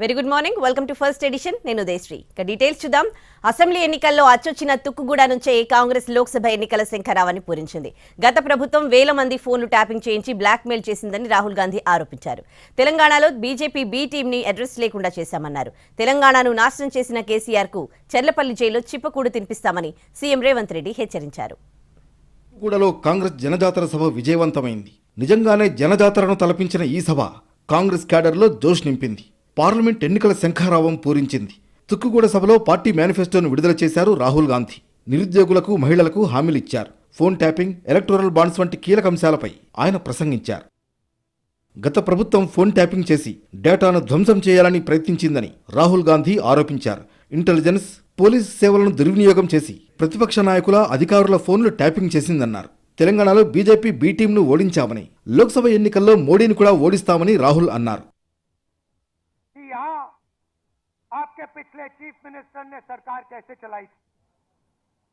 Very good morning, welcome to first edition. నేను ఉదయశ్రీ. ఇక details చూద్దాం. అసెంబ్లీ ఎన్నికల్లో అచ్చొచ్చిన తుక్కుగూడ నుంచే కాంగ్రెస్ లోక్సభ ఎన్నికల శంఖారావాన్ని పూరించింది. గత ప్రభుత్వం వేల మంది ఫోన్లు ట్యాపింగ్ చేయించి బ్లాక్మెయిల్ చేసిందని రాహుల్ గాంధీ ఆరోపించారు. తెలంగాణలో బీజేపీ బి టీంని అడ్రస్ లేకుండా చేశామన్నారు. తెలంగాణను నాశనం చేసిన కేసీఆర్ కు చెర్లపల్లి జైల్లో చిప్పకూడు తినిపిస్తామని సీఎం రేవంత్ రెడ్డి హెచ్చరించారు. గూడలో కాంగ్రెస్ జనజాతర సభ విజయవంతమైంది. నిజంగానే జనజాతరను తలపించిన ఈ సభ కాంగ్రెస్ క్యాడర్లో జోష్ నింపింది. పార్లమెంట్ ఎన్నికల శంఖారావం పూరించింది. తుక్కుగూడ సభలో పార్టీ మేనిఫెస్టోను విడుదల చేశారు రాహుల్ గాంధీ. నిరుద్యోగులకు, మహిళలకు హామీలిచ్చారు. ఫోన్ ట్యాపింగ్, ఎలక్టోరల్ బాండ్స్ వంటి కీలక అంశాలపై ఆయన ప్రసంగించారు. గత ప్రభుత్వం ఫోన్ ట్యాపింగ్ చేసి డేటాను ధ్వంసం చేయాలని ప్రయత్నించిందని రాహుల్ గాంధీ ఆరోపించారు. ఇంటెలిజెన్స్, పోలీసు సేవలను దుర్వినియోగం చేసి ప్రతిపక్ష నాయకుల, అధికారుల ఫోన్లు ట్యాపింగ్ చేసిందన్నారు. తెలంగాణలో బీజేపీ బి టీంను ఓడించామని, లోక్సభ ఎన్నికల్లో మోడీని కూడా ఓడిస్తామని రాహుల్ అన్నారు. आपके पिछले चीफ मिनिस्टर ने सरकार कैसे चलाई थी?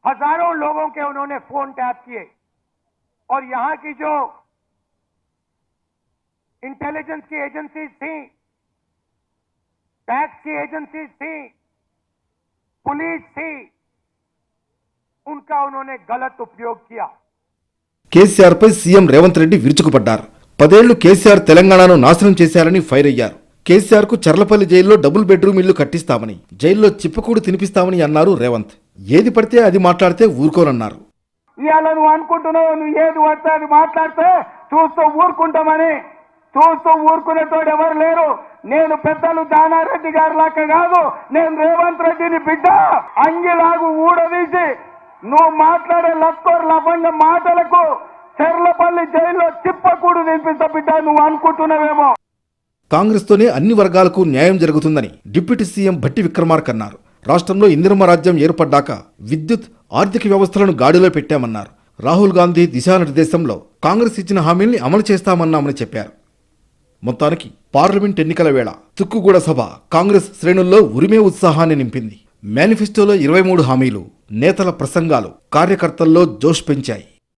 हजारों लोगों के उन्होंने फोन टैप किए और यहां की जो इंटेलिजेंस की एजेंसीज थी, टैक्स की एजेंसीज थी, पुलिस थी, उनका उन्होंने गलत उपयोग किया. కేసీఆర్ పై సీఎం రేవంత్ రెడ్డి విరుచుకుపడ్డారు. 10 ఏళ్లు కేసీఆర్ తెలంగాణను నాశనం చేశారని ఫైర్ అయ్యారు. కేసీఆర్ కు చర్లపల్లి జైల్లో డబుల్ బెడ్రూమ్ ఇల్లు కట్టిస్తామని, జైల్లో చిప్పకూడు తినిపిస్తామని అన్నారు రేవంత్. ఏది పడితే అది మాట్లాడితే ఊరుకోనన్నారు. ఇవాళ నువ్వు అనుకుంటున్నావు, నువ్వు ఏది పడితే అది మాట్లాడితే చూస్తూ ఊరుకుంటామని. చూస్తూ ఊరుకునేటోడు ఎవరు లేరు. నేను పెద్దలు జానారెడ్డి గారి లాగా కాదు, నేను రేవంత్ రెడ్డిని బిడ్డ. అంగిలాగు ఊడదీసి నువ్వు మాట్లాడే లక్కోర్ లవంగ మాటలకు చర్లపల్లి జైల్లో చిప్పకూడు తినిపిస్తా బిడ్డ నువ్వు అనుకుంటున్నావేమో. కాంగ్రెస్తోనే అన్ని వర్గాలకు న్యాయం జరుగుతుందని డిప్యూటీ సీఎం భట్టి విక్రమార్క అన్నారు. రాష్ట్రంలో ఇందిరమ్మ రాజ్యం ఏర్పడ్డాక విద్యుత్, ఆర్థిక వ్యవస్థలను గాడిలో పెట్టామన్నారు. రాహుల్ గాంధీ దిశానిర్దేశంలో కాంగ్రెస్ ఇచ్చిన హామీల్ని అమలు చేస్తామన్నామని చెప్పారు. మొత్తానికి పార్లమెంట్ ఎన్నికల వేళ తుక్కుగూడ సభ కాంగ్రెస్ శ్రేణుల్లో ఉరిమే ఉత్సాహాన్ని నింపింది. మేనిఫెస్టోలో 23 హామీలు, నేతల ప్రసంగాలు కార్యకర్తల్లో జోష్ పెంచాయి.